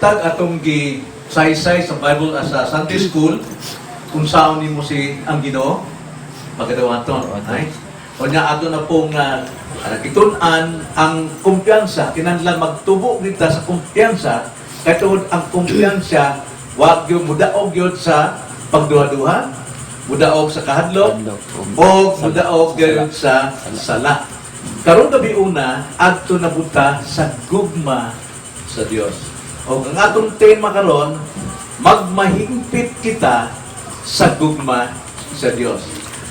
Tag atong gi-saysay sa Bible as sa Sunday School kung saan nimo si ang Ginoo pagkadawaton, right? O nya ato na pong kitun-an ang kumpiyansa, kinahanglan magtubo kita sa kumpiyansa, kay tungod ang kumpiyansa wag gyud mudaog gyud sa pagduha-duha, mudaog sa kahadlok, o mudaog gyud sa sala. Karon gabi una adto na buta sa gugma sa Dios. O ang atong tema karon, magmahingpit kita sa gugma sa Dios.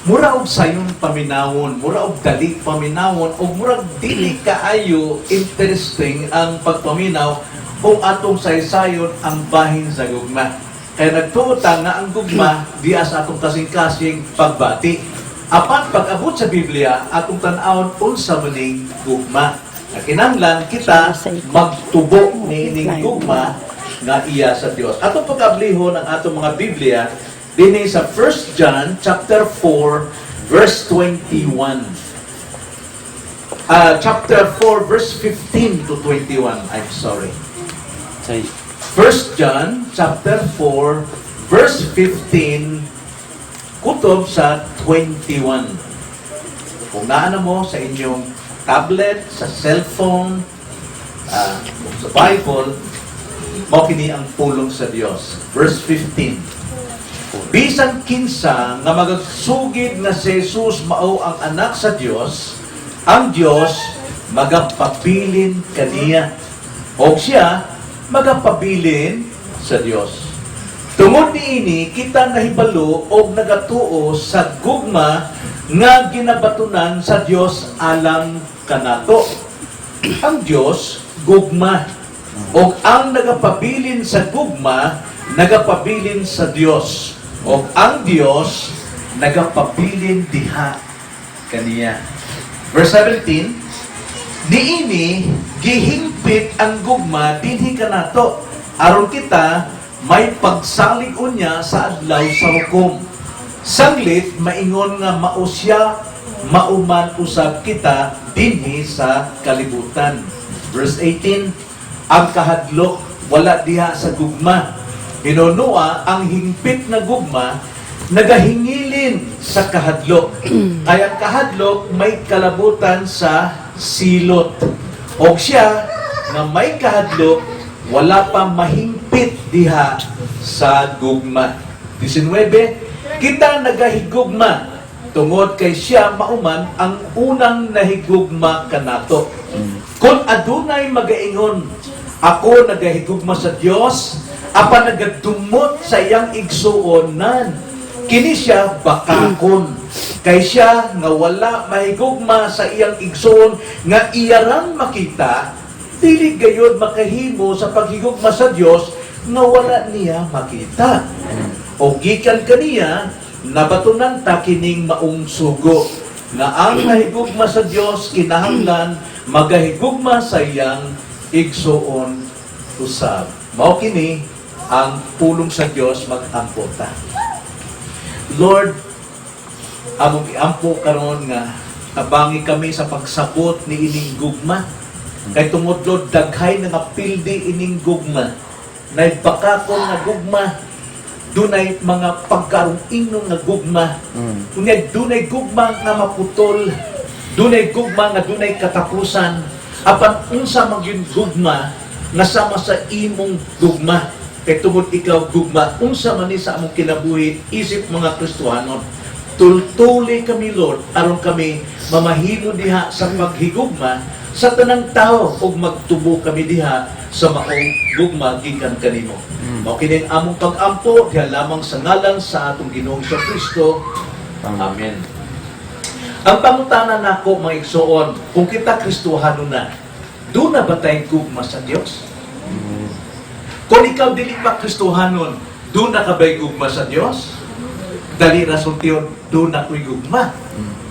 Mura og sayon paminawon, mura og dali paminawon, o mura dili kaayo interesting ang pagpaminaw kung atong saysayon ang bahin sa gugma. Kaya nagtuota nga ang gugma diya sa atong kasing-kasing pagbati. Apan pag-abot sa Biblia, atong tan-awon unsa maning gugma. Kinahanglan kita magtubo ni ining gugma nga iya sa Dios. Atong pag-ablihon ang atong mga Biblia dinhi sa 1 John chapter 4 verse 21. Chapter 4 verse 15 to 21. I'm sorry. 1 John chapter 4 verse 15 kutob sa 21. Kung naana mo sa inyong tablet, sa cellphone, sa Bible, mo kini ang pulong sa Dios. Verse 15. Bisan kinsa nga magagsugid nga si Jesus mao ang anak sa Dios, ang Dios magapabilin kaniya. O siya magapabilin sa Dios. Tungod niini kita nahibalo og nagatuo sa gugma nga ginabatunan sa Dios alang kanato. Ang Dios gugma, o ang nagapabilin sa gugma nagapabilin sa Dios, o ang Dios nagapabilin diha kaniya. Verse 17, niini gihingpit ang gugma dinhi kanato aron kita may pagsalig unya sa adlaw sa hukom. Sanglit maingon nga mausya mauman usab kita dinhi sa kalibutan. Verse 18, ang kahadlok wala diha sa gugma. Hinunua ang hingpit na gugma nagahingilin sa kahadlok. Kaya kahadlok may kalabutan sa silot. O siya nga may kahadlok wala pa mahingpit diha sa gugma. 19, kita nagahigugma tungod kay siya mauman ang unang nahigugma kanato. Kung adunay magaingon, ako nagahigugma sa Dios, apan nagadumot sa iyang igsuonan, kini siya bakakon. Kay siya nga wala mahigugma sa iyang igsuon nga iyarang makita, dili gayud makahimo sa paghigugma sa Dios nga wala niya makita. O gikan kaniya nabatunan ta kining maong sugo nga ang nahigugma sa Dios kinahanglan magahigugma sa iyang igsuon usab. Mao kini ang pulong sa Dios mag-ampo ta. Lord, among iampo karon nga tabangi kami sa pagsabot ni ining gugma. Kay tungod Lord, daghay na nga pildi ining gugma. Naibakakon nga gugma. Dunay mga pagkarong-ingnon nga gugma. Dunay gugma nga maputol. Dunay gugma nga dunay katapusan. Apan unsa man gyud gugma nga sama sa imong gugma. Kay tungod ikaw gugma, unsa man ni sa among kinabuhi isip mga Kristiyanon. Tultuli kami Lord aron kami mamahimo diha sa paghigugma sa tanang tao ug magtubo kami diha sa maong gugma gikan kanimo. Mao kini among pag-ampo diha lamang sa ngalan sa atong Ginoong Kristo. Amen. Ang pangutana nako mga igsoon, kung kita Kristohano na, do na ba tayong gugma sa Dios? Kung ikaw dili pa Kristohanon, do na ka ba'y gugma sa Dios? Dali rasultiyon, do na ko'y gugma.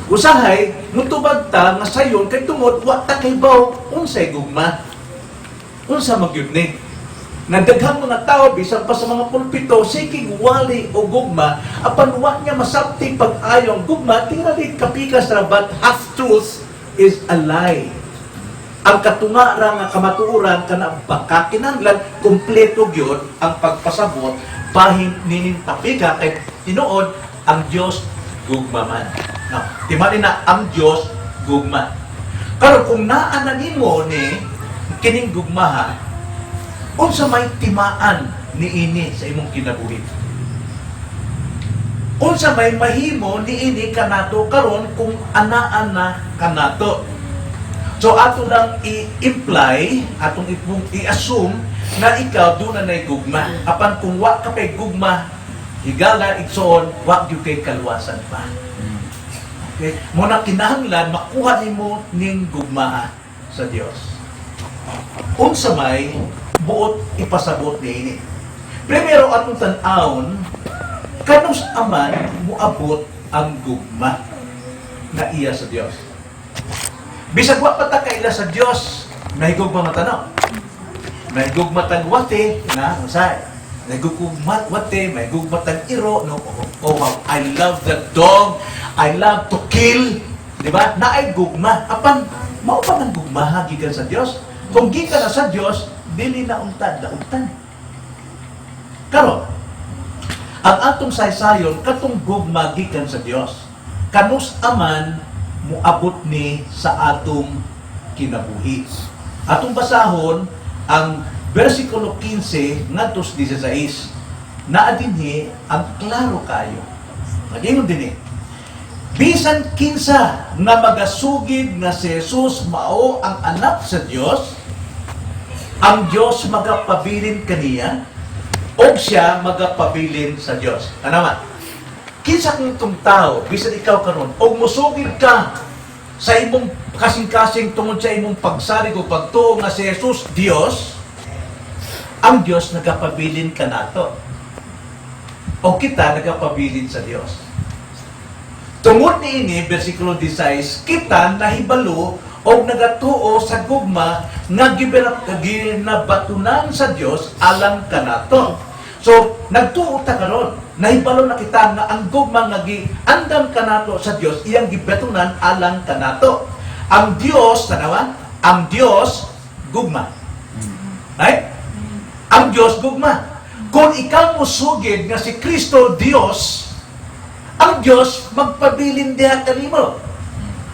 Usahay, mutubag ta nga sayon kay tungod wa ta kay baw unsay gugma. Unsa magyud ni? Nagdaghang mga tao bisan pa sa mga pulpito seeking wali o gugma apan wa niya masabti pag-ayong gugma tingali kapikas ra but half truth is a lie. ang katunga ra nga kamatuoran kana pagkakinahanglan kumpleto gyud ang pagpasabot bahin ninin tapika kay tinuod ang Dios gugma man. No, timali na ang Dios gugma. Karon kung naa na nimo ni kining gugmaha, unsa may timaan niini sa imong kinabuhi? Unsa may mahimo niini kanato karon kung anaan na kanato? So ato lang i-imply, atong i-assume na ikaw doon na gugma. Apan kung wa ka pay gugma, higala igsoon, wa gyud kay kaluwasan pa. Okay? Muna kinahanglan makuha nimo ning gugma sa Dios. Unsa may buot ipasabot niini. Primero atong tan-awon, kanus aman moabot ang gugma na iya sa Dios. Bisag wa pa ta kaila sa Dios, nahigugma matanaw. Nahigugma tag wate na unsay. Nahigugma wate, nahigugma tag iro no. Oh, wow, I love the dog. I love to kill. Di ba? Naay gugma. Apan mao pa man gugma gikan sa Dios. Kung gikan na sa Dios, dili na untad, dauntan. Karon, ang atong saysayon katong gugma gikan sa Dios. Kanus aman muabot ni sa atong kinabuhi. Atong basahon ang versikulo 15 ngadto 16. Naa dinhi ang klaro kayo. Magingon dinhi. Bisan kinsa nga magasugid nga si Jesus mao ang anak sa Dios, ang Dios magapabilin kaniya o siya magapabilin sa Dios. Anaman? Kinsa kung itong tao, bisan ikaw karon, o musugid ka sa imong kasing-kasing tungod sa imong pagsarig o pagtuo nga si Jesus, Dios, ang Dios nagapabilin ka nato. O kita nagapabilin sa Dios. Tungod niini, versikulo 16, kita nahibalo o nagatuo sa gugma nga ginabatunan sa Dios alang kanato. So, nagtuo ta karon, nahibalo na kita nga ang gugma nga giandam kanato sa Dios iyang gibatunan alang kanato. Ang Dios tanawan, ang Dios gugma. Right? Ang Dios gugma. Kung ikaw musugid nga si Kristo Dios, ang Dios magpabilin diha kanimo.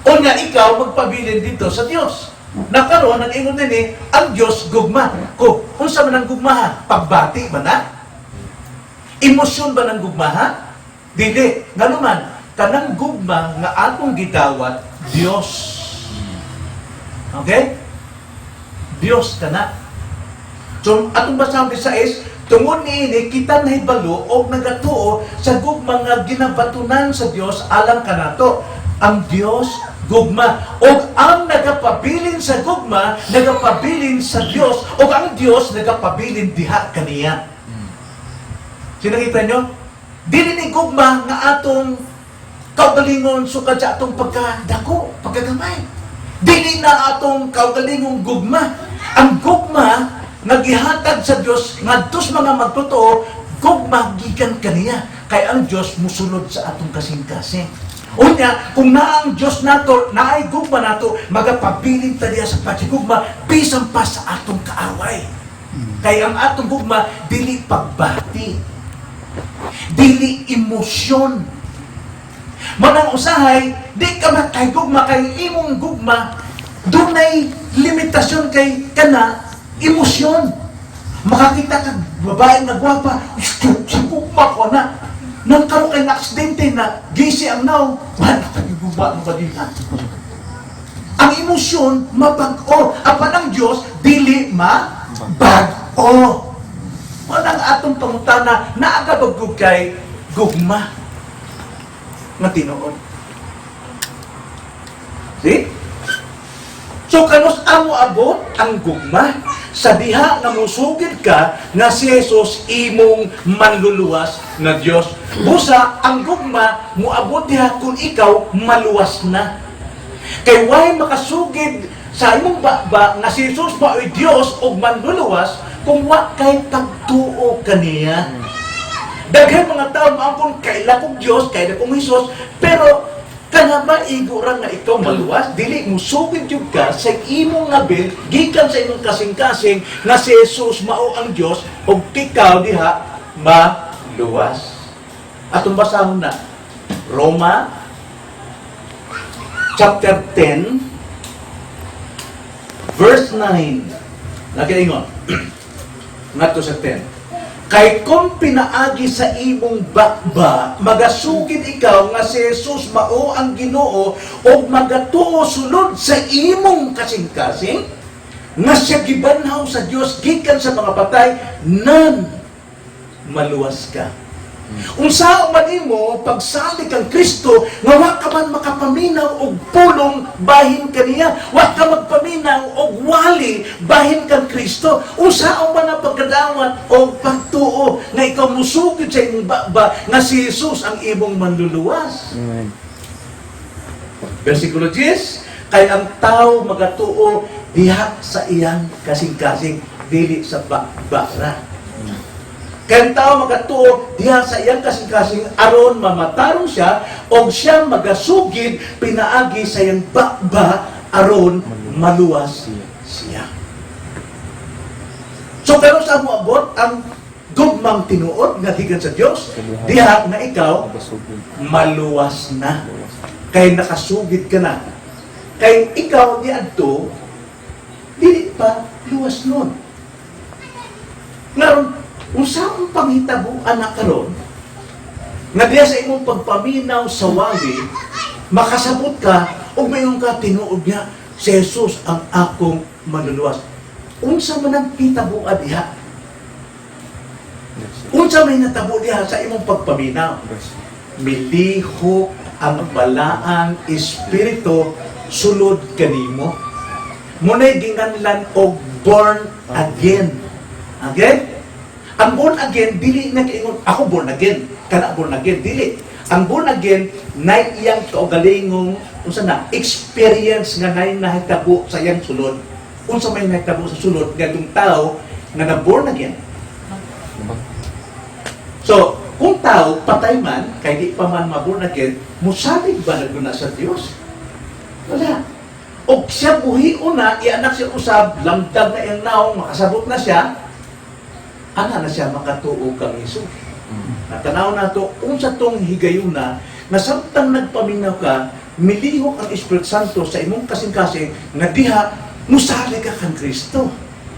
O nga ikaw magpabilin dito sa Dios. Nakaroon ang ingon nini, ang Dios gugma. Kung unsa man ang gugma, pagbati ba na? Emosyon ba ng gugma? Dili. Nga naman, kanang gugma nga atong gidawat, Dios. Okay? Dios ka na. So, atong basahon sa is, tungod niini, kita nahibalo o nagatuo sa gugma nga ginabatunan sa Dios alang kanato. Ang Dios gugma. O ang nagapabilin sa gugma, nagapabilin sa Dios. O ang Dios nagapabilin diha kaniya. Sinakita nyo? Dili ni gugma nga atong kaugalingon sukad sa atong pagkadako, pagkagamay. Dili na atong kaugalingong gugma. Ang gugma nagihatag sa Dios ngadtos mga magtotoo, gugma gikan kaniya. Kay ang Dios musunod sa atong kasing-kasing. Unya, kung na ang Dios nato, naay gugma nato, magapabilin ta diya sa pagigugma bisan pa sa atong kaaway. Kay ang atong gugma dili pagbati. Dili emosyon. Manang usahay, di ka makay gugma kay imong gugma, dunay limitasyon kay kana emosyon. Makakita ka babae na gwapa, si gugma ko na. Nang karo kay na-aksidente na gisi ang naw, wala ka gugma ang balita. Ang emosyon, mabag-o. Apan ang Diyos, dili mabag-o. Walang atong pangutana na agabagug kay gugma nga tinuod. See? So kanus amo abot ang gugma sa diha nga musugid ka nga si Jesus imong manluluwas na Dios. Busa ang gugma moabot diha kung ikaw maluwas na. Kay way makasugid sa imong baba nga si Jesus mao'y Dios og manluluwas kung wa kay pagtuo kaniya. Daghang mga tao maangkon kaila kong Dios, kaila kong Jesus, pero Kana maigo ra nga ikaw maluwas, dili mo sugid jud ka sa imong ngabil gikan sa imong kasing-kasing nga si Jesus mao ang Dios ug ikaw diha maluwas. Atong basahon na Roma chapter 10 verse 9. Nagaingon. Ngadto sa 10. Kay kung pinaagi sa imong bakba, magasugid ikaw nga si Jesus mao ang Ginoo o magatuo sulod sa imong kasing-kasing, nga siya gibanhaw sa Dios gikan sa mga patay, nan maluwas ka. Unsa man imo pagsalig kang Kristo nga wa ka man makapaminaw og pulong bahin kaniya, wa ka magpaminaw og wali bahin kang Kristo. Unsa man ang pagkadawat og pagtuo nga ikaw musugid sa imong bakba nga si Jesus ang imong manluluwas. Amen. Versikulo 10, kay ang tao magatuo diha sa iyang kasing-kasing dili sa bakba ra. Kaya tao magatuo diha sa iyang kasing-kasing aron mamatarong siya o siya magasugid pinaagi sa iyang bakba aron maluwas siya. So pero sa mo abot ang gugmang tinuod nga gikan sa Dios diha na ikaw maluwas na. Kay nakasugid ka na. Kay ikaw niadto dili pa luwas nun. Ngayon usang panghitabuan na karon nga diya sa imong pagpaminaw sa wali makasabot ka o mayon ka tinuod niya si Jesus ang akong manluluwas. Unsa man ang hitabuan diha? Unsa may natabo diha sa imong pagpaminaw? Miliho ang balaang espiritu sulod kanimo. Munay ginganlan og born again. Okay? Ang born again, dili na kaingon, ako born again, kana born again, dili. Ang born again, na iyang kaugalingong, unsa na, experience nga na nahitabo sa iyang sulod. Unsa may nahitabo sa sulod, nga itong tao nga na born again. So, kung tao, patay man, kay di pa man ma-born again, musalig ba naguna sa Diyos? Wala. O siya buhi una, ianak siya usab, lamdag na iyang naong, makasabot na siya, ana na siya makatuo kang Hesus. Natanaw na to, unsa tong higayuna, na samtang nagpaminaw ka, milihok ang Espiritu Santo sa imong kasing-kasing, nga diha, musali ka kang Kristo.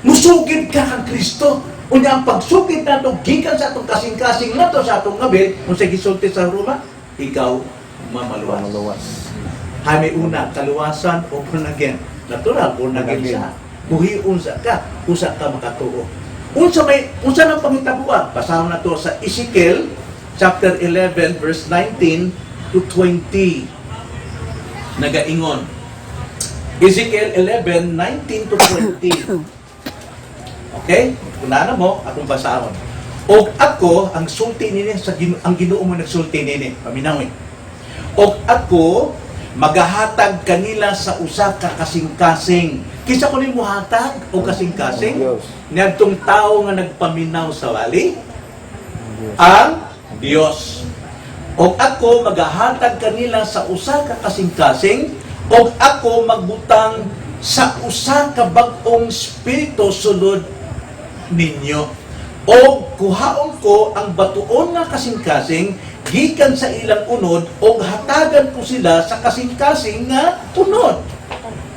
Musugid ka kang Kristo. Unya ang pagsugid na to, gikan sa atong kasing-kasing na to sa atong ngabil, kung sa gisulti sa Roma, ikaw mamaluwas. Hami una, kaluwasan o born again. Natural, born again siya. Buhi unsa ka, usa ka makatuo. Unsa nang pangitabuan? Basahon na to sa Ezekiel chapter 11 verse 19 to 20. Nagaingon. Ezekiel 11, 19 to 20. Okay? Kunana mo, akong basahon. Og ako, ang sulti nini, ang Ginoo mo nagsulti nini, paminawin. Og ako, magahatag kanila sa usa ka kasing-kasing. Kisa ko ni muhatag o kasing-kasing, niyadtong tao nga nagpaminaw sa wali, ang Dios. Og ako magahatag kanila sa usa ka kasing-kasing, og ako magbutang sa usa ka bag-ong espiritu sulod ninyo. Og kuhaon ko ang batuon nga kasing-kasing gikan sa ilang unod og hatagan ko sila sa kasing-kasing nga unod.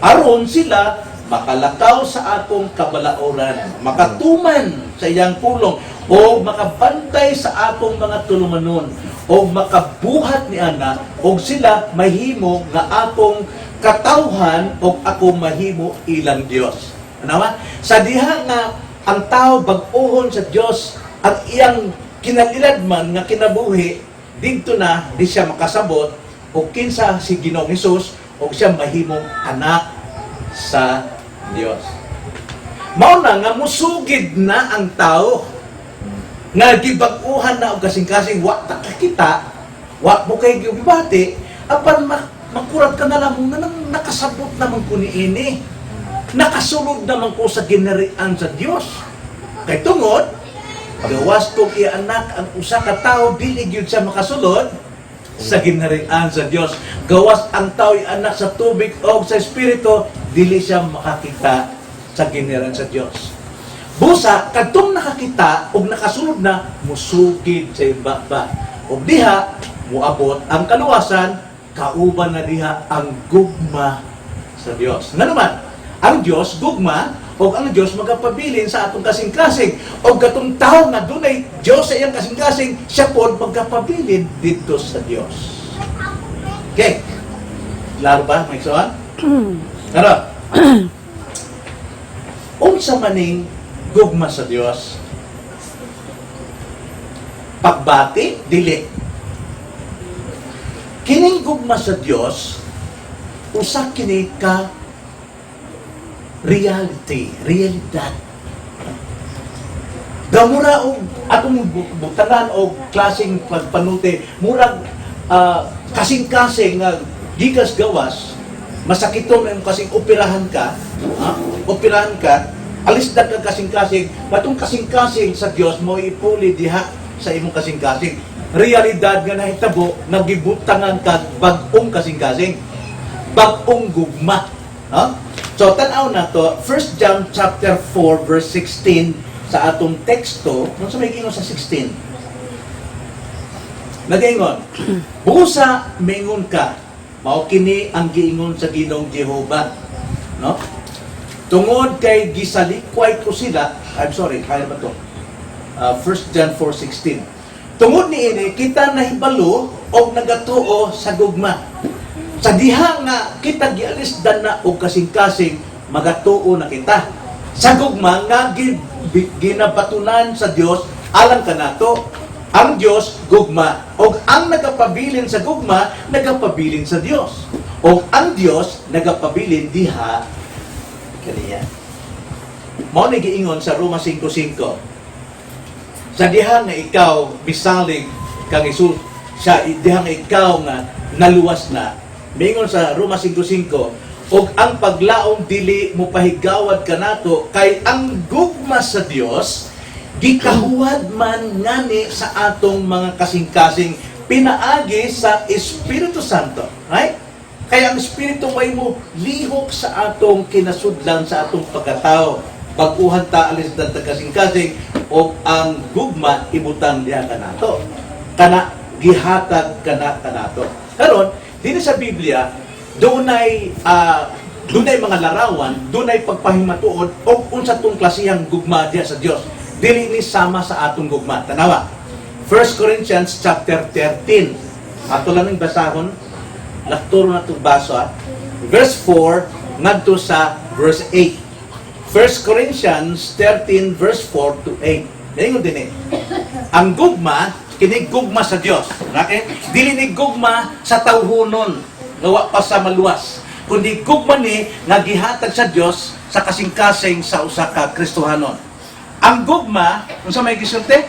Aron sila makalakaw sa akong kabalaoran, makatuman sa iyang pulong, o makabantay sa akong mga tulumanon, o makabuhat ni ana, o sila mahimo nga akong katawhan, o ako mahimo ilang Dios. Ano ba? Sa diha nga ang tao bag-ohon sa Dios at iyang kinalilad man nga kinabuhi, dito na di siya makasabot o kinsa si Ginoong Hesus o siya mahimong anak sa Dios. Mao na nga musugid na ang tao nga gibag-uhan na og kasing-kasing wa ta kita, wa mo kay gibati apan makurat ka na lang nga nakasabot naman ko niini. Nakasulod naman ko sa ginarian sa Dios. Kay tungod gawas kong ianak ang usa ka tawo dili gyud siya makasulod, sa ginharian sa Dios. Gawas ang tao'y anak sa tubig o sa espiritu, dili siya makakita sa ginharian sa Dios. Busa kadtong nakakita og nakasunod na musugid sa ibaba. Og diha moabot ang kaluwasan, kauban na diha ang gugma sa Dios. Nga naman, ang Dios gugma o ang Diyos magapabilin sa atong kasing-kasing. O katong tao nga dunay Diyos sa iyang kasing-kasing, siya po magapabilin dito sa Diyos. Okay. Klaro ba? May soan? Ano? Unsa maning gugma sa Diyos? Pagbati, dili. Kining gugma sa Diyos, usa kini ka realidad. Mura og atong buktanan og klaseng pagpanute, murag kasing-kasing nga gikas gawas, masakiton ang kasing operahan ka, alis ka kasing-kasing, batong kasing-kasing sa Dios mo ipuli diha sa imong kasing-kasing. Realidad nga nahitabo, nagibutangan ka bag-ong kasing-kasing, bag-ong gugma. So, tanaw na to, 1 John chapter 4, verse 16, sa atong teksto, nung sa may gingon sa 16, nag-ingon, busa mingon ka, mao kini ang giingon sa Ginoong Jehova. No? Tungod kay gisalikway ko sila, kaya ba to? 1 John 4:16. Tungod niini, kita nahibalo o nagatuo sa gugma. Sa diha nga kita gialisdan na og kasing-kasing, magatuo na kita. Sa gugma nga ginabatunan sa Dios alang kanato. Ang Dios gugma, og ang nagapabilin sa gugma nagapabilin sa Dios. Og ang Dios nagapabilin diha kaniya. Mao ni giingon sa Roma 5:5. Sa diha nga ikaw bisalig kang Isus, sa diha nga ikaw nga naluwas na. Mingon sa Roma 5:5, og ang paglaom dili mo pahigawad kanato kay ang gugma sa Dios gikahuwad man ngani sa atong mga kasing-kasing pinaagi sa Espiritu Santo. Right? Kaya ang Espiritu may mo lihok sa atong kinasudlan sa atong pagkatao. Pag-uhan ta alis data kasing-kasing og ang gugma ibutang diha kanato. Kana gihatag kanato. Karon dito sa Biblia, dunay mga larawan, dunay pagpahimatuod o unsa tong klasihang gugma diha sa Dios. Dili ni sama sa atong gugma. Tanawa. 1 Corinthians chapter 13. Ato lang ning basahon. Lakturo na itong baso. Verse 4 ngadto sa verse 8. 1 Corinthians 13 verse 4 to 8. Ngayon din ang gugma kini gugma sa Dios. Okay? Dili ni gugma sa tawhunon, gawa pa sa maluwas. Kundi gugma ni nga gihatag sa Dios sa kasing-kasing sa usa ka Kristohanon. Ang gugma, unsa may gisulti?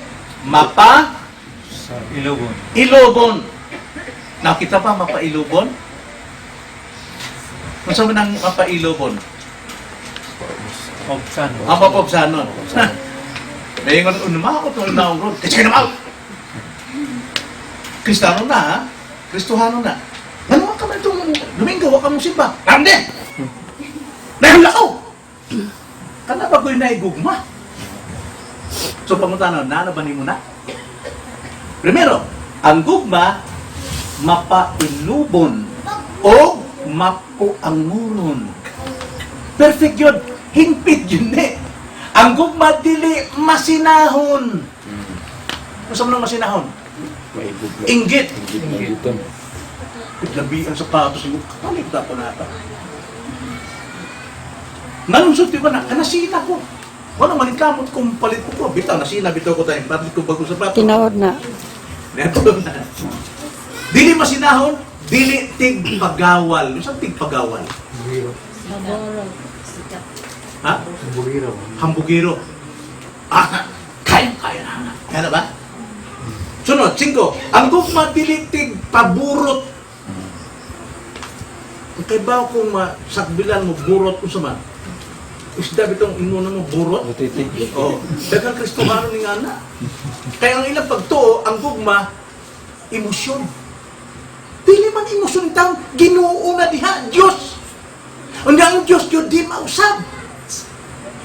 Mapa sa ilubon. Ilubon. Nakita pa mapailubon? Unsa man ang mapailubon? Obsano. Ang mapobsanon. Mayingon unma ko tong naong road. Kasi na Kristiyano na, ha? Kristohano na. Ano ka man itong Domingo, waka mong simba? Ramde! Nahang lakaw! Kana ba ko'y naigugma? So, pangutanon, na ba ni mo na? Primero, ang gugma, mapailubon o mapuanguron. Perfect yun. Hingpit yun eh. Ang gugma, dili masinahon. Ano sa mga masinahon? Inggit. Labi ang sapatos mo. Kapalit na po nata. Nalusot di ba na? Nasina ko. Wala manikamot kung palit ko. Bitaw, nasina. Bitaw ko tayo. Palit ko bagong sapatos. Tinawad na. Neto na. Dili masinahon. Dili tigpagawal. Yung saan tigpagawal? Ha? Hambugiro. Kaya na. Kaya na ba? Sunod, 5. Ang gugma dilitig paburot. Kaya ba kung sakbilan mo burot kung sama? Isda bitong inuna mo burot? Oh, dagang Kristohano ni nga na. Kaya ang ilang pagtuo, ang gugma, emosyon. Dili man imusun taon, Ginoo na diha, Dios. Unya ang Dios yun di mausab.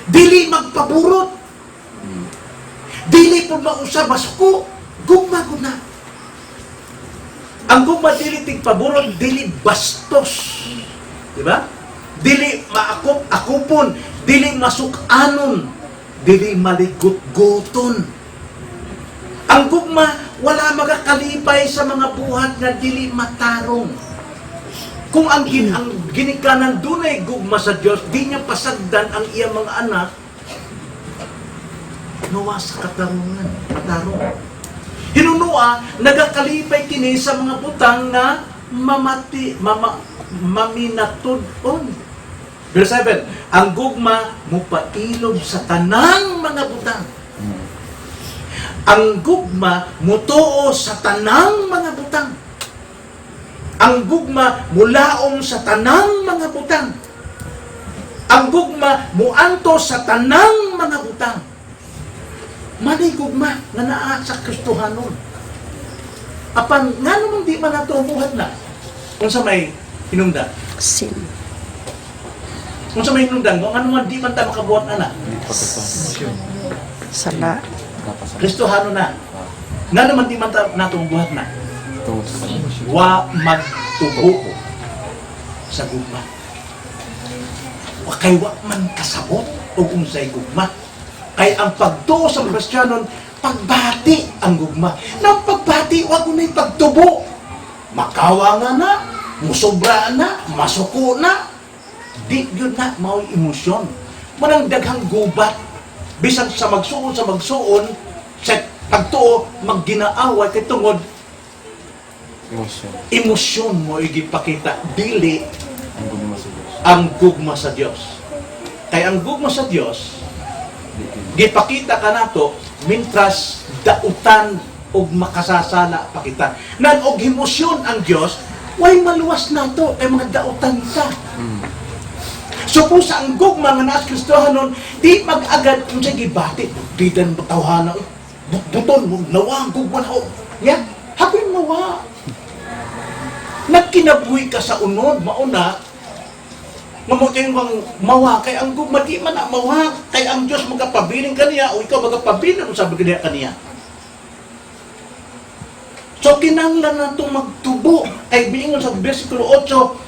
Dili magpaburot. Dili po mausab masuko. Gugma ko na. Ang gugma dili tigpaburot, dili bastos. Diba? Dili maakop-akupon, dili masukanon, dili maligot-guton. Ang gugma, wala magakalipay sa mga buhat na dili matarong. Kung ang ginikanan dunay gugma sa Dios, di niya pasagdan ang iyang mga anak, nawa sa katarungan. Tarong. Hinunua, nagakalipay kini sa mga butang na maminatudon. Verse 7, ang gugma mupailob sa tanang mga butang. Ang gugma mutuo sa tanang mga butang. Ang gugma mulaom sa tanang mga butang. Ang gugma muanto sa tanang mga butang. Manay gugma nga naa sa Kristohanon. Apan nga naman di man nato buhat na. Kung sa may hinungdan. Sin. Kung sa may hinungdan, kung ano man di man ta makabuhat na na. Sala. Kristohanon na. Nga naman di man ta nato buhat na. Wa magtubo sa gugma. Wa kay wa man kasabot o unsay gugma. Kay ang pagtuo sa Kristiyanon, pagbati ang gugma. Nang pagbati, wa kunay pagtubo. Makawa nga na, musobra na, masuko na. Di yun na, mao'y emosyon. Manang daghang gubat. Bisan sa magsuon, sa pagtuo, magginaaway kay tungod emosyon mo igipakita dili ang gugma sa Dios. Kay ang gugma sa Dios gipakita ka nato mintras dautan og makasasala pakita. Nan og emosyon ang Dios way maluwas nato kay mga dautan ta. So kung sa ang gugma nga naas Kristohanon, di mag-agad kung sa gibati, bidan mo tawhana, buton mo, nawa ang gugma na, yan, hapin nawa. Nagkinabuhi ka sa unod, mauna, mamutin kang mawa, kay ang gugma di man na mawa, kay ang Diyos magapabiling kaniya, o ikaw magapabiling, o sabi kaniya. So kinanglan na itong magtubo, kay biingon sa versikulo 8,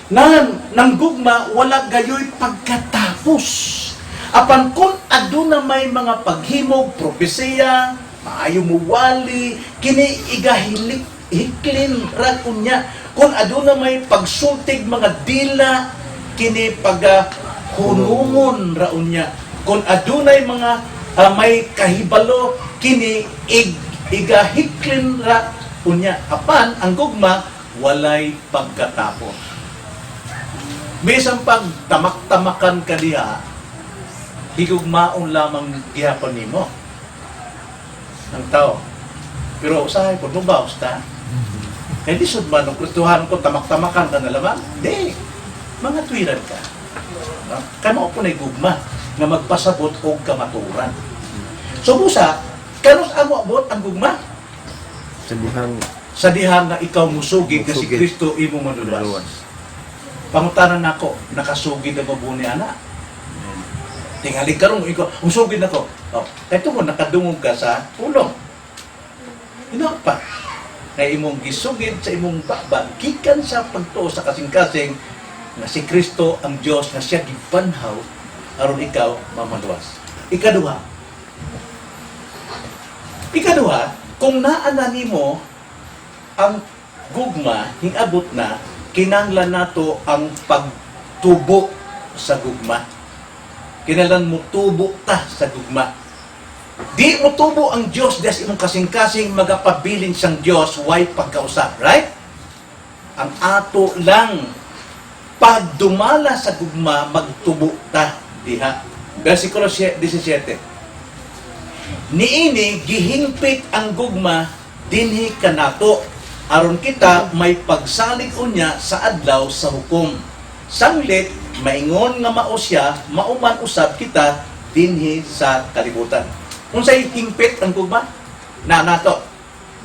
nang gugma, wala gayoy pagkatapos. Apan kung aduna may mga paghimog, propesiya, maayo mo wali, kini igahilik, hiklin rakunya. Kung aduna may pagsultig mga dila, kini pagahunungon raunya. Kung adunay mga may kahibalo, kini igahiklin raunya. Apan ang gugma, walay pagkatapos. Bisan pag tamak-tamakan ka diha, higugmaon lamang gihapon nimo ang tao. Pero usahay po, nubaos ta. Kaya di sud man, kung Kristohan ko, tamak-tamakan ka na lamang. Di, mga tuwiran ka. No? Kano po na gugma nga magpasabot o kamaturan. So Musa, kanos amo abot ang gugma? Sa dihang nga ikaw musugid kasi Kristo imo maduluwas. Pangutanan nako, nakasugid na babuni ana. Tingali karong ikaw, musugid nako. Oh, kay tungod nakadungog ka sa ulong. Ino pa. Kay imong gisugid sa imong baba, gikan sa pagtuo sa kasing-kasing na si Kristo ang Dios na siya gibanhaw aron ikaw mamaluwas. Ikaduha, kung naana nimo ang gugma hingabot na, kinanglan nato ang pagtubo sa gugma. Kinalan mo tubo ta sa gugma. Di mo tubo ang Diyos des imong kasing-kasing magapabilin siyang Diyos way pagkausap, right? Ang ato lang pagdumala sa gugma magtubo ta diha. Versikulo 17. Niini gihingpit ang gugma dinhi kanato aron kita may pagsalig unya sa adlaw sa hukom. Sanglit maingon nga mao siya, mauman usab kita dinhi sa kalibutan. Unsay hingpit ang gugma? Na nato.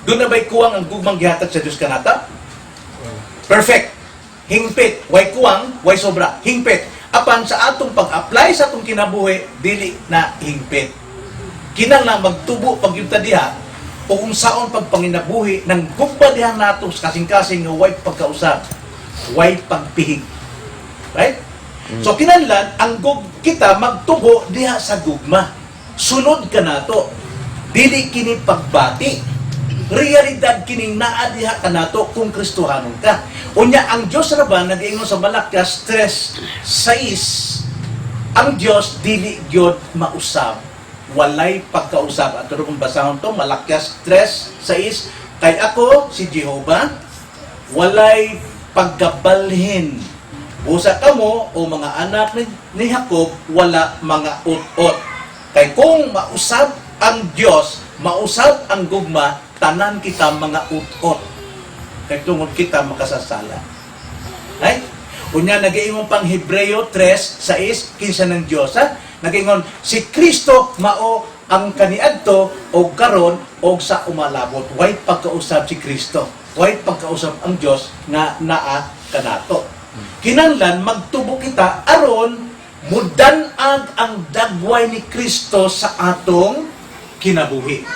Doon na ba'y kuwang ang gugmang gihatag sa Diyos kanata? Perfect. Hingpit. Way kuwang, way sobra. Hingpit. Apan sa atong pag-apply sa atong kinabuhi, dili na hingpit. Kinahanglan magtubo pag yung tadiha o kung saon pagpanginabuhi ng gugma diha nato sa kasing-kasing nga way pagkausap, way pagpihig. Right? So kinahanglan ang kita magtubo diha sa gugma. Sunod ka nato. Dili kini pagbati. Realidad kining naa diha ka nato kung Kristohanon ka. Unya ang Dios ra ba nag-ingon sa Malakias 3:6, ang Dios dili gyud mausab, walay pagkausap. At kung basahon to Malakias 3:6, kay ako si Jehova walay paggabalhin. Busa kamo o mga anak ni Jacob wala mga ut-ut. Kay kung mausab ang Dios, mausab ang gugma, tanan kita mga ut-ut. Kaya tungod kita makasasala. Right? Unya, nag-iingon pang Hebreo 3:6, kinsa ng Diyos, ha? Nag-iingon, si Kristo mao ang kaniadto o karon o sa umalabot. Way pagkausap si Kristo. Way pagkausap ang Diyos nga naa kanato. Kinahanglan magtubo kita aron mudanag ang dagway ni Kristo sa atong kinabuhi.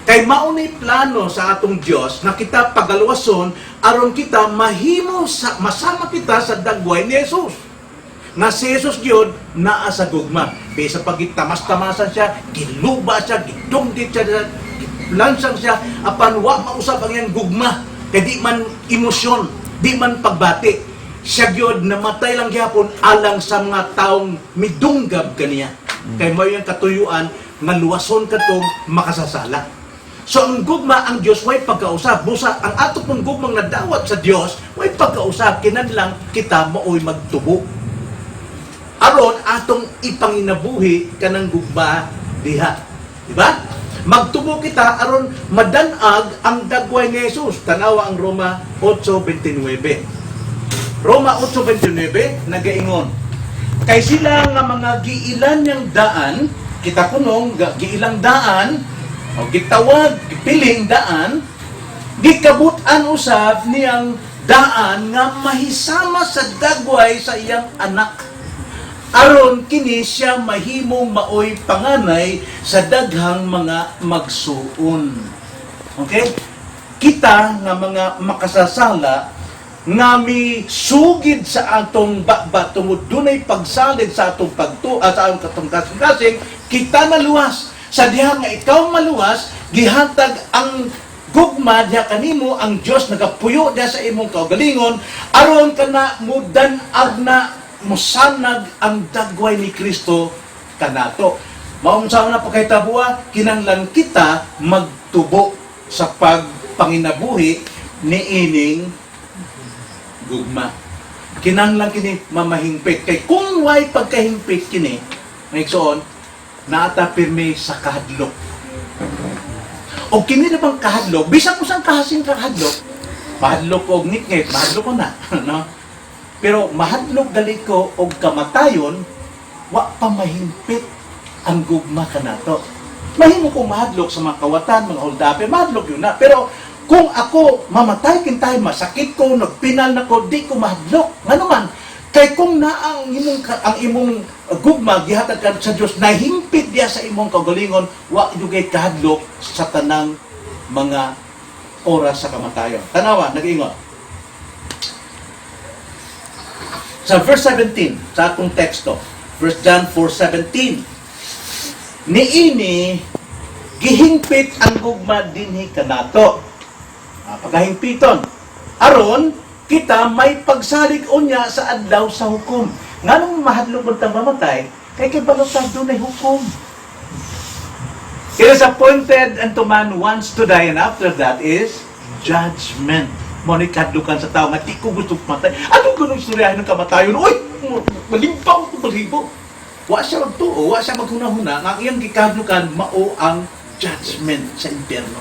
Kay maunay plano sa atong Dios na kita pagaluwason aron kita mahimo sa masama kita sa dagway ni Jesus. Na si Jesus gyud naa sa gugma. Bisa pagitamas-tamasan siya, giluba siya, gidungdit siya, lansang siya, apan wa mausab ang iyang gugma. Kay di man emosyon, di man pagbati. Siya gyud namatay lang gyapon alang sa mga taong midunggab kaniya. Kay mao yung katuyuan nga luwason katong makasasala. So ang gugma ang Dios way pagkausap. Busa ang ato pong gugmang nadawat sa Dios way pagkausap. Kinahanglan kita maoy magtubo. Aron atong ipanginabuhi kanang gugma diha. Di ba? Magtubo kita aron madanag ang dagway ni Jesus. Tanawa ang Roma 8:29. Roma 8:29 nagaingon, kay sila nga mga giilan niyang daan, kita kunong giilang daan, o gitawag, gipiling daan, gikabutan usab niyang daan nga mahisama sa dagway sa iyang anak. Aron kini siya mahimong maoy panganay sa daghang mga magsuon. Okay? Kita nga mga makasasala nga mi sugid sa atong bakba tungod dunay pagsalid sa atong sa atong kasing kita naluwas sa diha nga ikaw maluwas gihatag ang gugma diha kanimo ang Dios nagapuyo diha sa imong kaugalingon aron kana mudan-ag na musanag ang dagway ni Kristo kanato. Maong sa una pagkahitabuha kinahanglan kita magtubo sa pagpanginabuhi ni ining gugma. Kinahanglan kini mamahingpit. Kay kung way pagkahingpit kini, maigsoon, naata pirmi sa kahadlok. O kini na bang kahadlok, bisag mo sang kahasing kahadlok, mahadlok og ngit-ngit, mahadlok ko na. No? Pero mahadlok dali ko og kamatayon, wa pa mahingpit ang gugma kanato. Mahimo kong mahadlok sa mga kawatan, mga holdapin, mahadlok yun na. Pero kung ako mamatay kintay, masakit ko, nagpinal na ko, di ko mahadlok. Nga naman, kay kung na ang imong gugma, gihatag ka sa Diyos, nahimpit diya sa imong kagalingon, wa yugay kahadlok sa tanang mga oras sa kamatayon. Tanawa, nag-ingon. Sa verse 17, sa atong teksto, 1 John 4:17, niini, gihingpit ang gugma dinhi kanato. Pagahingpiton. Aron, kita may pagsalig unya sa adlaw sa hukom. Nga nung mahadlok ang mamatay, kay kibalotag doon ay hukom. It is appointed unto man once to die, and after that is judgment. Mo'y kadlukan sa tao, nga di ko gusto pumatay. Anong ganong istoryahin ng kamatayon? Uy! Malimpaw ko balibo. Wa siya magtuo, wa siya maghuna-huna, nga iyang gikadlukan, mao ang judgment sa impyerno.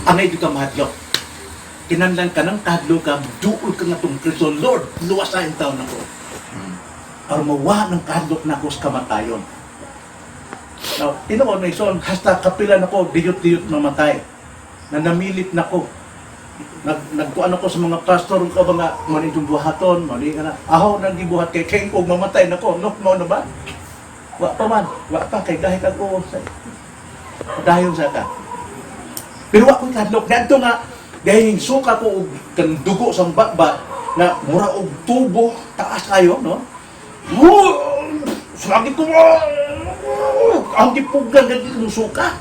Ang ito ka mahadlok. Kinanlan ka ng kahadlukan, duol ka nga itong Kristo, Lord, luwasahin taon ako. Para mawa ng kahadlok na ako sa kamatayon. Now, tinoon na ison, hasta kapilan ako, diyot-diyot mamatay. Na namilit na ko. nagkuan ako sa mga pastor ko mga mani yung buhaton, mani ka na. Aho nang gibuhat kay King kung mamatay nako, no mo na ba? Wa pa man, wa pa kay dahil ako sa dayon sa ka. Pero wa ko kadlok dadto nga dahil suka ko og kan dugo sa bakba na mura og tubo taas kayo, no? Sumagi ko ang gipuglan gadi kong suka.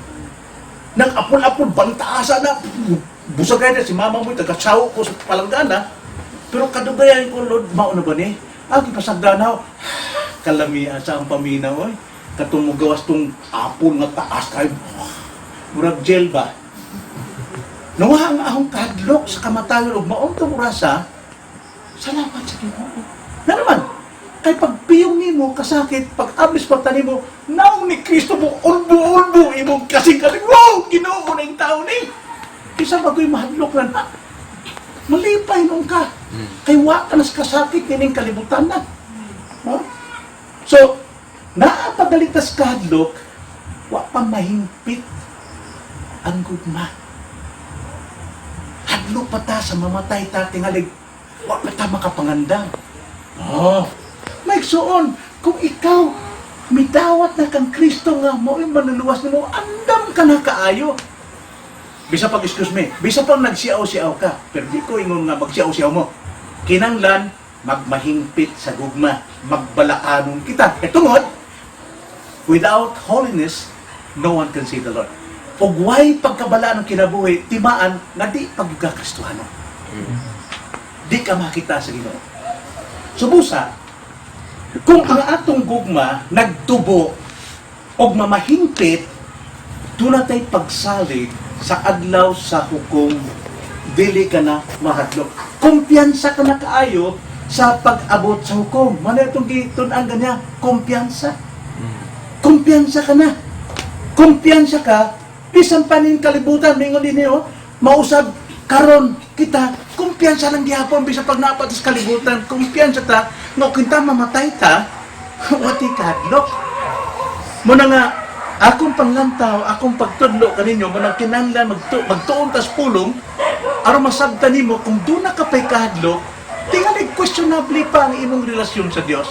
Nang apon-apon bantaasa na busagay na si mama mo taga-saw ko sa palanggana. Pero kadugayan ko Lord mao na ba ni? Agi pasagdanaw. Kalamian sa ang paminaw oy. Katong gawas tong apon nga taas kay murag gel ba? Nawa ang ahong kadlok sa kamatayon ug maong tong orasa. Salamat sa Ginoo. Na naman, kay pagpiyong nimo kasakit, pag-ablis pagtani mo, naong ni Kristo mo, ulbo-ulbo, imong kasing-kasing, wow, Ginoo na yung tao ni. Isa bagoy mahadlok na, malipay nung ka. Kay wa ka nas kasakit, nining kalibutan na. No? So, naapagalitas kahadlok, wa pa mahimpit ang gugma. Hadlok pa ta sa mamatay ta tingalig, wa pa ta makapangandang. Oh, maigsuon, kung ikaw midawat na kang Kristo nga mo yung manuluwas mo, andam ka na kaayo. Bisa pag, excuse me, bisa pag nagsiaw-siaw ka, pero di ko ingon nga magsiaw-siaw mo. Kinanglan, magmahimpit sa gugma, magbalaanon kita. E tungod, without holiness, no one can see the Lord. Ug way pagkabalaan ng kinabuhi, timaan, nga di pagkakristuhano. Di ka makita sa Ginoo. Subusa, kung ang atong gugma nagtubo o mamahimpit, doon natin pagsalig sa adlaw sa hukom, dili ka na mahadlok. Kumpiyansa ka na kaayo sa pag-abot sa hukom. Ano itong gitunan ganyan? Kumpiyansa. Kumpiyansa ka na. Kumpiyansa ka, bisan panin kalibutan, mingon din niyo, mausab karon kita, kumpiyansa lang gihapon bisa pag napat sa kalibutan, kumpiyansa ta, nga kinta mamatay ta, wati kadlok. Muna nga, akong panglantaw, akong pagtudlo kaninyo, manang kinanglan magtuon tas pulong, aron masabtan nimo kung doon na kapay kahadlok, tingalig questionable pa ang imong relasyon sa Dios.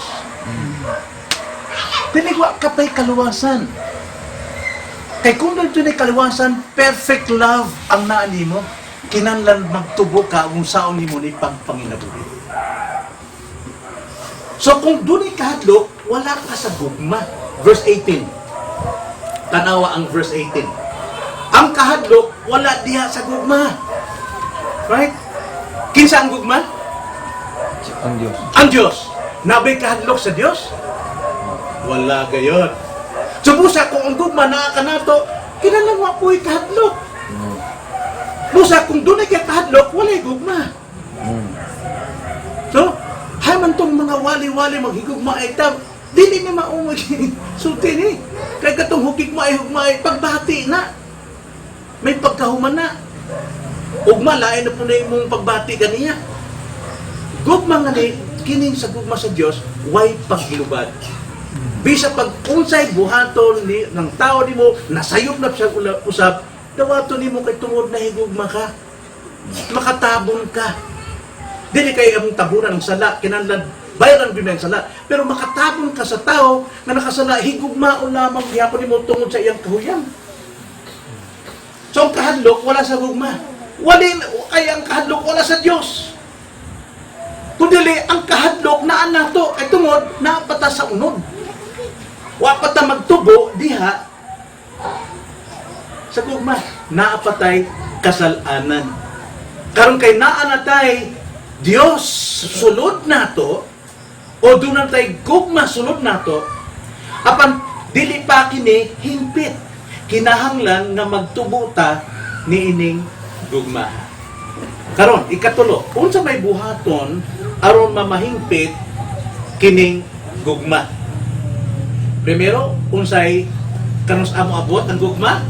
Tinigwa kapay kaluwasan. Kay kung doon na kaluwasan, perfect love ang naan nimo. Kinanglan magtubo ka kung saan nimo ni pangpanginabuhi. So kung doon kahadlok, wala ka sa gugma. Verse 18. Tanawa ang verse 18. Ang kahadlok, wala diha sa gugma. Right? Kinsa ang gugma? Ang Diyos. Ang Diyos. Nabay kahadlok sa Diyos? Wala gayon. Subusa kung ang gugma naa ka nato, kinahanglan wa po'y kahadlok. Busa kung doon ay kahadlok, wala'y gugma. So, hay man tong mga wali-wali maghigugma ay tab, dili ni maumag sulti ni. Kaya katong hugigma ay pagbati na. May pagkahuman na. Ugma, lain na po na imong pagbati kaniya. Gugma nga ni, kining sa gugma sa Diyos, way paglubad. Bisa pag unsay buhaton ni ng tao nimo nasayop na siya usab, dawaton nimo kay tungod na higugma ka. Makatabon ka. Dili kay among tabunan ng sala kinahanglan bayaran gyud ang sala, pero makatabon ka sa tao nga nakasala higugmaon lamang gihapon nimo tungod sa iyang kahuyan. So ang kahadlok wala sa gugma. Walin kay ang kahadlok wala sa Dios. Kundi ang kahadlok naa nato ay tungod naa pata sa unod. Wa pa ta magtubo diha sa gugma, naapatay kasalanan. Karon kay naa natay Dios sulod nato o doon natay gugma sulod nato, apan dili pa kini himpit. Kinahanglan nga magtubo ta niining gugma. Karon ikatulo, unsa may buhaton aron mamahimpit kining gugma? Primero, unsay kanus amo abot ang gugma?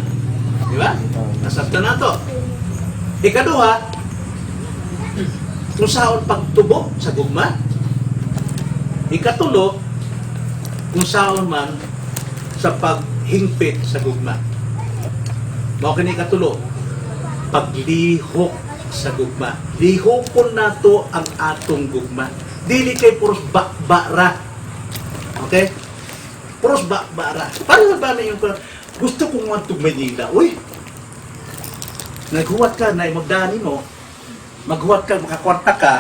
Di ba? Nasabtan na to. Ikaduha, kung saan pagtubo sa gugma. Ikatulo, kung saan man sa paghingpit sa gugma. Mao kini ikatulo, paglihok sa gugma. Lihokon nato ang atong gugma. Dili kay puros bakbara. Okay? Puros bakbara. Paano ba na yung gusto kong matug Manila? Uy! Naghuwat ka na magdani mo. Maghuwat ka, makakwarta ka.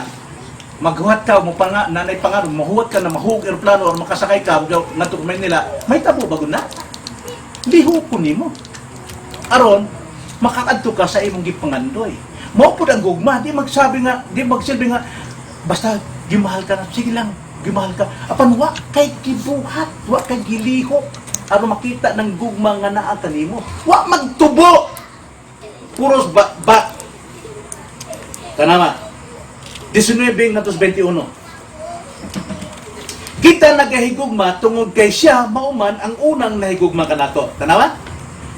Maghuwat ka, mo panga, nanay pangaro, mahuwat ka na mahug aeroplano or makasakay ka, natug Manila. May tabo bago na? Lihokon nimo. Aron, makakadto ka sa imong gipangandoy. Mao pud ang gugma, di magsabi nga basta gimahal ka na, sige lang, gimahal ka. Apan wa kay gibuhat, wa kay gilihok aron makita ng gugma nga naa kanimo. Wa magtubo. Puros ba. Kanama. 19:21. Kita nagahigugma tungod kay siya mauman ang unang nahigugma kanato. Tanawa?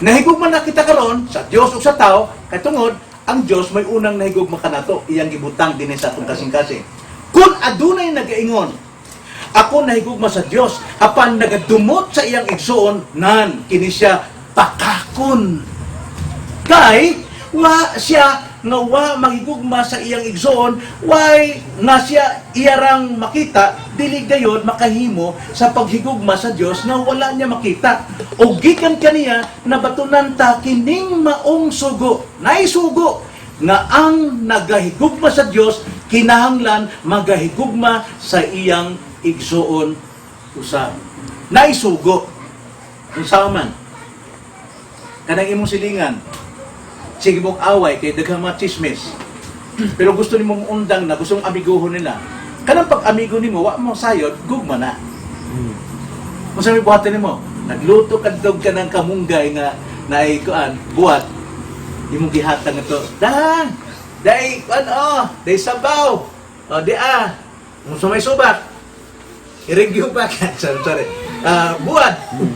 Nahigugma na kita karon sa Dios ug sa tao kay tungod ang Dios may unang nahigugma kanato iyang gibutang dinhi sa atong kasing-kasing. Kung adunay nagaingon, ako nahigugma sa Dios apan nagadumot sa iyang igsoon nan kini siya pakakon. Kay wa siya nga wa mahigugma sa iyang igsoon, why nga siya iyarang makita, dili gayod makahimo sa paghigugma sa Dios nga wala niya makita. O gikan kaniya nabatunan ta kining maong sugo, naisugo nga ang nagahigugma sa Dios kinahanglan magahigugma sa iyang igsoon usab. Naisugo. Unsa man kanang imong silingan, sige mong away kay daghang mga chismis. Pero gusto nimo undang na, gusto mong amiguhon nila. Kanang pag-amigo nimo, wa mo sayod, gugma na. Kung sa may buhatin nimo, nagluto kadtog ka ng kamunggay nga naay kuan, buhat. Imong gihatag ito. Dai dai sabaw. Di kung sa may subak. Irigyo pa ka. Sorry. Buhat.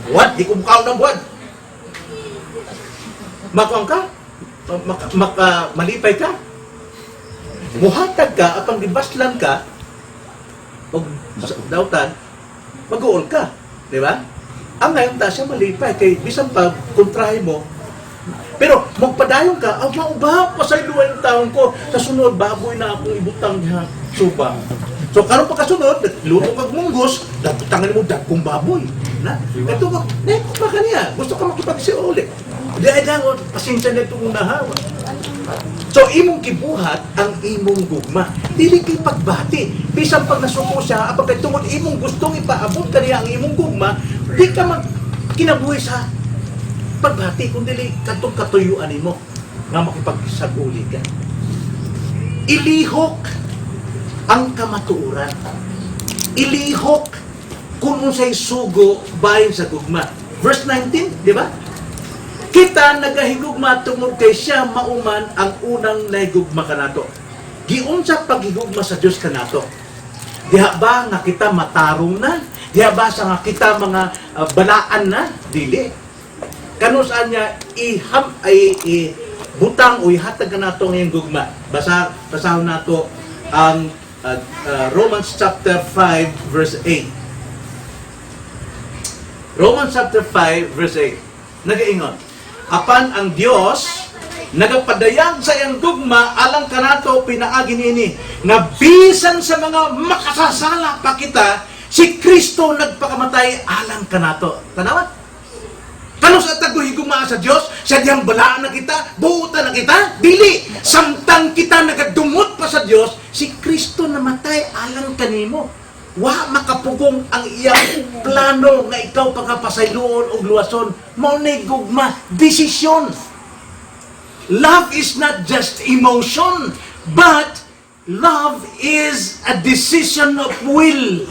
Buhat, di ko mukaw ng buhat. Makuang ka? Malipay ka, muhatag ka, apang gibaslan ka, o dautan, mag-uol ka. Di ba? Ang ngayon ta siya malipay, kay bisan pa, kontrahe mo, pero magpadayon ka, mauba, pasayluwa yung taong ko, sa sunod, baboy na akong ibutang niya, suba. So, karon pagkasunod, luto kag munggos, dabutangan mo dagkong baboy. Na? Ito ba, neko pa kaniya, gusto ka makipagsiulit. Di ay lang, pasensya na ito kung nahawa. So, imong kibuhat ang imong gugma. Dili kay pagbati. Bisan pag nasuko siya, apag tungod imong gustong ipaabot kaniya ang imong gugma, di ka kinabuhi sa pagbati, kung dili katong katuyuan nimo nga makipagsaguli ka. Ilihok ang kamatuoran. Ilihok kung unsay sugo bahin sa gugma. Verse 19, di ba? Kita nagahigugma tungod kay siya mauman ang unang nahigugma kanato. Giunsa paghigugma sa Dios kanato? Diha ba nga kita matarong na? Diha ba sa nga kita mga balaan na? Dili. Kanus niya butang o ihatag kanato ngayong gugma. Basahon nato ang Romans chapter 5 verse 8. Romans chapter 5 verse 8. Nagaingon, apan ang Dios nagapadayag sa iyang gugma alang kanato pinaagi niini nga bisan sa mga makasasala pa kita, si Kristo nagpakamatay alang kanato. Tanawa? Kanos at taguhigugma sa Dios, siya diyang balaan na kita, buutan na kita, dili. Samtang kita nagadumot pa sa Dios, si Kristo namatay alang kanimo. Wa makapugong ang iyang plano nga ikaw pagkapasayloon o luwason. Maunay gugma, desisyon. Love is not just emotion, but love is a decision of will.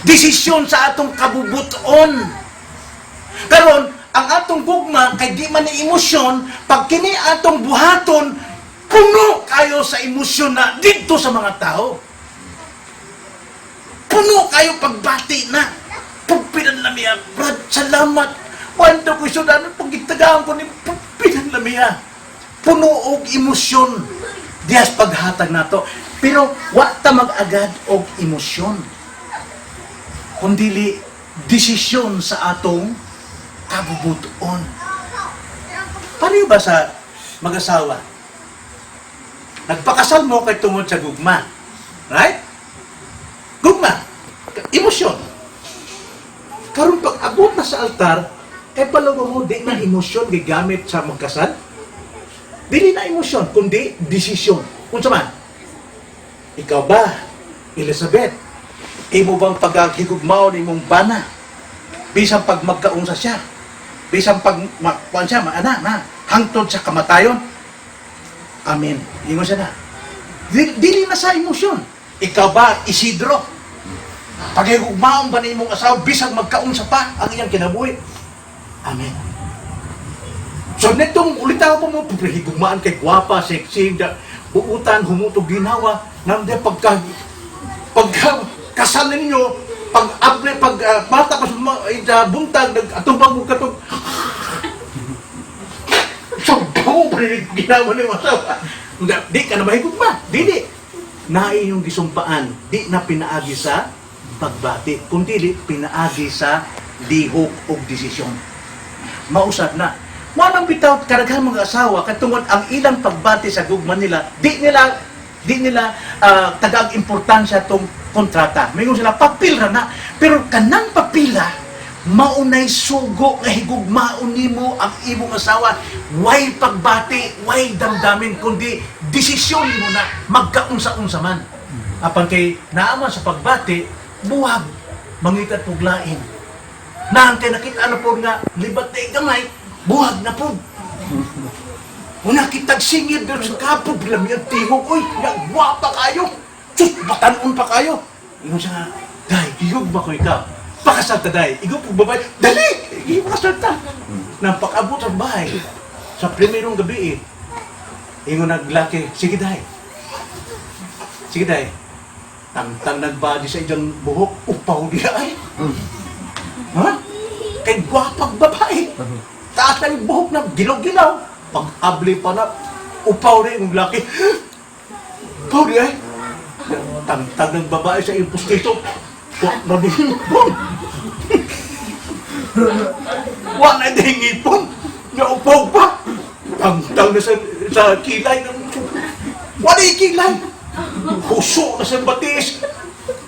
Desisyon sa atong kabubuton. Karon, ang atong gugma kay di man ni emosyon, pag kini atong buhaton, puno kayo sa emosyon na dito sa mga tao. Puno kayo pagbati na. Pagpinan lamiya, Brad, salamat. Wanda ko isudan, pagkitagaan ko ni pagpinan lamiya. Puno og emosyon. Diyas paghatag nato. Pero, wa ta mag-agad og emosyon. Kundili, desisyon sa atong kabubuton. Pareho ba sa mag-asawa? Nagpakasal mo kay tungod sa gugma. Right? Gugma. Emosyon. Karon pag abot na sa altar, palawa mo, di na emosyon gigamit sa magkasal. Dili na emosyon, kundi desisyon. Unsa man? Ikaw ba, Elizabeth, imo bang paghigugmaw ni mong bana? Bisan pag magkaunsa siya. Bisan pag kuan siya, hangtod sa kamatayon. Amen. Ingon siya na. Dili na sa emosyon. Ikaw ba, Isidro? Paghigugmaon ba ni mong asawa, bisan magkaunsa pa ang iyang kinabuhi? Amen. So, netong ulitaw po mo, higugmaan kay gwapa, sexy, buutan, humutog, ginawa, namde kasal ninyo, mata pa sa buntag, atubang mo katog. So, mo, ginawa ni masawa. Di ka na mahigugma. Dili. Naay yung gisumpaan, di na pinaagi sa pagbati, kundi pinaagi sa lihok o desisyon. Mausad na. Manang bitaw karaghan mga asawa katungod ang ilang pagbati sa gugma nila, di nila tagang importansya tong kontrata. Mayroon sila papil ra na, pero kanang papila maunay sugo nga higugmaon nimo ang imong asawa, way pagbati, way damdamin, kundi desisyon nimo na magkaunsa-unsa man. Apan kay naaman sa pagbati, buwag mangikat puglain. Nang kay nakita na po nga libat na gamay, buwag na po. Una kitag singid doon sa kapod, bilang yung tingog, uy, nagwapa kayo. Sus, batanon pa kayo. Ingon siya nga, day, ihog ba ko ikaw? Pakasal ta, day. Igog po babae, dali! Igog pakasal ta. Nang pag-abot ang bahay, sa primerong gabi ingon naglaki, sige day. Sige day. Tang nagbadi sa iyang buhok, upaw niya ay. Ha? Kay gwapang babae. Taas na yung buhok na gilaw-gilaw. Pag-abli pa na, upaw na yung laki. Upaw niya ay. Tang ng babae sa iyong puskito. Wak na din ipon. Wak na din ipon. Naupaw pa. Tang na sa kilay. Wak na yung kilay. Puso na sa batis.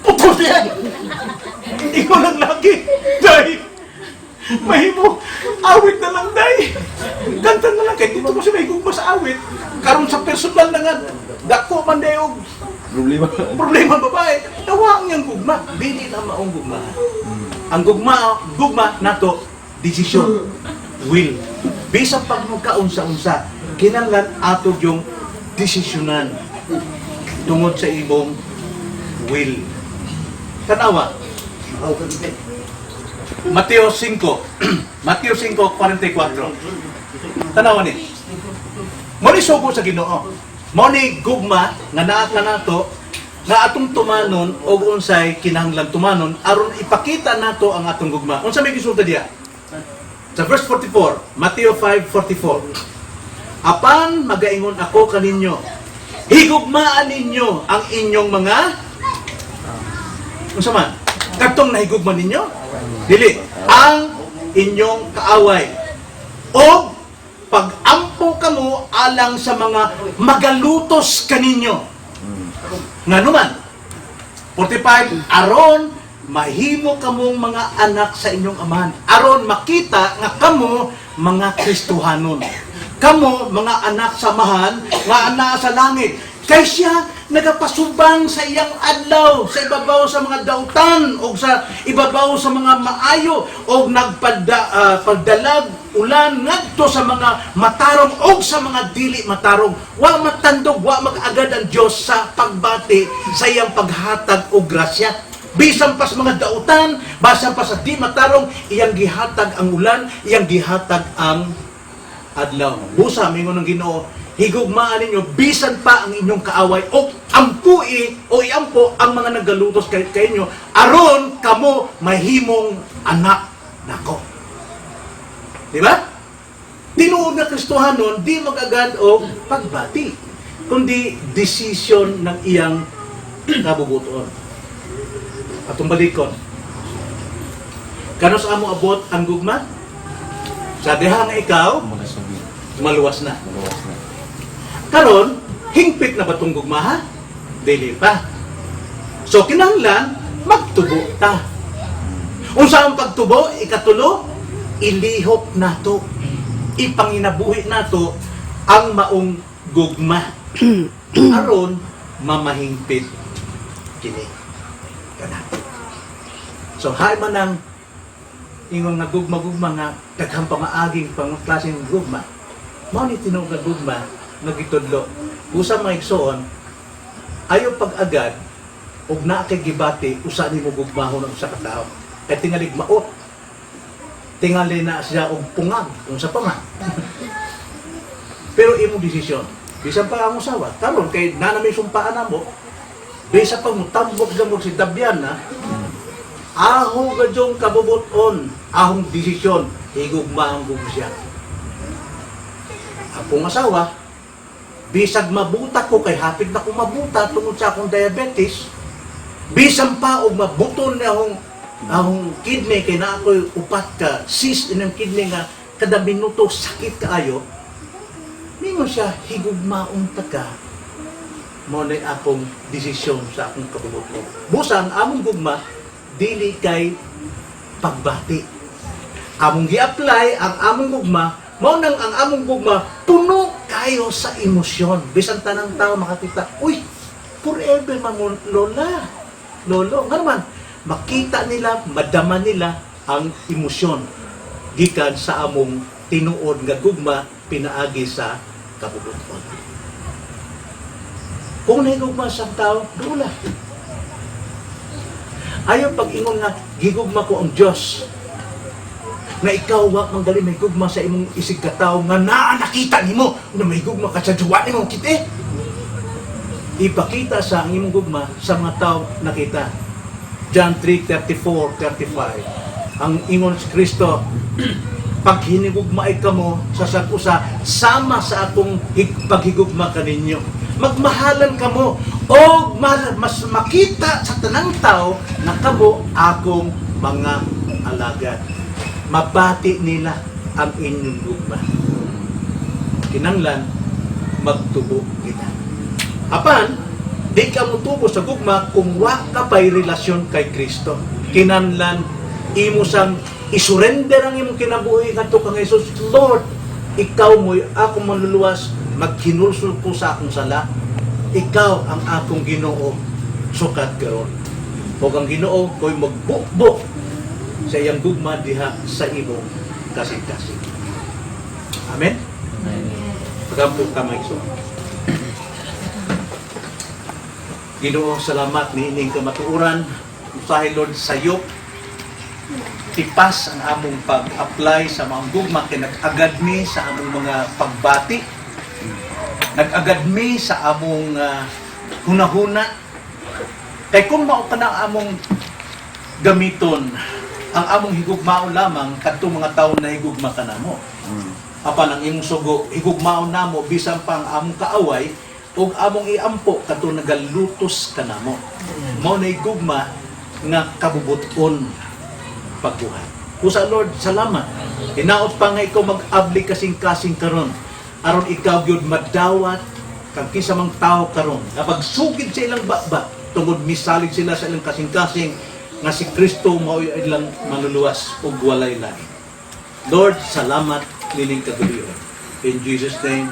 Putol yan. Hindi ko lang lagi. Day. Mahimo. Awit na lang, day. Kanta na lang. Kahit dito ko siya may gugma sa awit. Karon sa personal na nga. Dako man dayog. Problema babae. Tawa ang yung gugma. Dili na maong gugma. Ang gugma nato, desisyon. Will. Bisa pag magkaunsa-unsa, kinanglan ato yung desisyonan tungod sa imong will. Tanawa. Mateo 5. Mateo 5:44. Tanawa ni. Mo ni sugo sa Ginoo. Mo ni gugma nga naat na nato nga atong tumanon og unsay kinahanglan tumanon aron ipakita nato ang atong gugma. Unsa may gisulta diha? Sa verse 44, Mateo 5:44. Apan magaingon ako kaninyo, higugmaan ninyo ang inyong mga unsa man? Kadtong nahigugman ninyo? Dili, ang inyong kaaway. O pag-ampo kamo alang sa mga magalutos kaninyo. Ngano man? 45, aron mahimo kamong mga anak sa inyong amahan. Aron makita nga kamo mga Kristohanon. Kamo mga anak sa amahan nga ana sa langit. Kay siya nagapasubang sa iyang adlaw, sa ibabaw sa mga dautan o sa ibabaw sa mga maayo o pagdalag ulan ngadto sa mga matarong o sa mga dili matarong. Wa matandog, wa mag-agad ang Dios sa pagbati sa iyang paghatag og grasya. Bisan pa sa mga dautan, basan pa sa di matarong, iyang gihatag ang ulan, iyang gihatag ang adlaw. Busa mingon ng Ginoo, higugmaan ninyo bisan pa ang inyong kaaway o ampui o iampo ang mga nagalutos kay inyo aron kamo mahimong anak nako. Di ba? Tinuod na Kristohanon di magagad og pagbati kundi desisyon ng iyang kabubuton. Atong balikon. Kano sa amo abot ang gugma? Sa diha nga ikaw maluwas na. Karon, Hingpit na ba itong gugma ha? Dili pa. So kinahanglan magtubo ta. Unsa ang pagtubo? Ikatulo, ilihok nato. Ipanginabuhi nato ang maong gugma. Aron mamahingpit kini. Kana. So hay man ang ingong nagugma-gugma nga daghang pamaaging pangklaseng gugma. Mao ni tinuod nga gugma nga gitudlo. Usa maigsoon ayo pag-agad ug naa kay gibati usa nimo gugmahon ang usa ka tawo. Kay tingali maot. Tingali na siya og pungag unsa pa man. Pero imong desisyon. Bisan pa ang usawa, karon kay nanami sumpaan namo. Bisa pa mo tambok sa mo si Dabian na. Aho gadyong kabubuton, ahong desisyon, higugma ang siya. Akong asawa, bisag mabuta ko kay hapit na ko mabuta tungod sa akong diabetes, bisan pa og mabuton na akong kidney kay na ako'y upat ka cyst inyong kidney nga kada minuto sakit kaayo, mingon siya higugmaong taga mo na akong desisyon sa akong kabubuton. Busan among gugma dili kay pagbati. Among gi-apply ang among gugma, mao nang ang among gugma puno kayo sa emosyon. Bisan tanang tao makakita, uy, forever man mo, lola, lolo. Nga naman, makita nila, madama nila ang emosyon gikan sa among tinuod nga gugma pinaagi sa kabubuton. Kung nahigugma sa tao, dula. Ayaw pag-ingon nga, gigugma ko ang Diyos. Na ikaw wa manggali may gugma sa imong isig kataw nga naa nakita nimo na may gugma ka sa duwa nimo kiti. Ipakita sa ang imong gugma sa mga tao nakita. John 3:34-35. Ang ingon si Kristo, pag hinigugmaay kamo sa sakusa, sama sa akong paghigugma kaninyo. Magmahalan kamo o mas makita sa tanang tao na kamo akong mga alagad. Mabati nila ang inyong gugma. Kinanglan, magtubo kita. Apan, di ka mutubo sa gugma kung wa ka pa'y relasyon kay Kristo. Kinanglan, imo sang isurrender ang imong kinabuhi ngadto kang Jesus. Lord, ikaw mo'y akong manluluwas, magkinulsul ko sa akong sala. Ikaw ang akong Ginoo, sukat karon. O ang Ginoo ko'y magbukbok sa iyang gugma diha sa imong kasing-kasing. Amen? Pagampok ka maigsoon. Ginoo, salamat ni ining kamatuoran. Usahay Lord sayo. Tipas ang among pag-apply sa mga gugma kay nag-agad mi sa among mga pagbati. Nag-agad mi sa among hunahuna. Kay kung mao pa na among gamiton ang among higugmao lamang kadto mga tawo na higugma ka namo. Apan ang imong sugo higugmao namo bisan pa ang among kaaway ug among iampo kadto nagalutos ka namo. Mao na higugma nga kabubuton pagbuhat. Kusa Lord, salamat. Hinaot pa nga ikaw mag-abli kasing-kasing karon aron ikaw gyud madawat kang kinsa mang tawo karon. Kapag sugid sa ilang baba, tungod misalig sila sa ilang kasing-kasing nga si Kristo mao ilang manluluwas ug walay lain. Lord, salamat nining katuliran. In Jesus' name,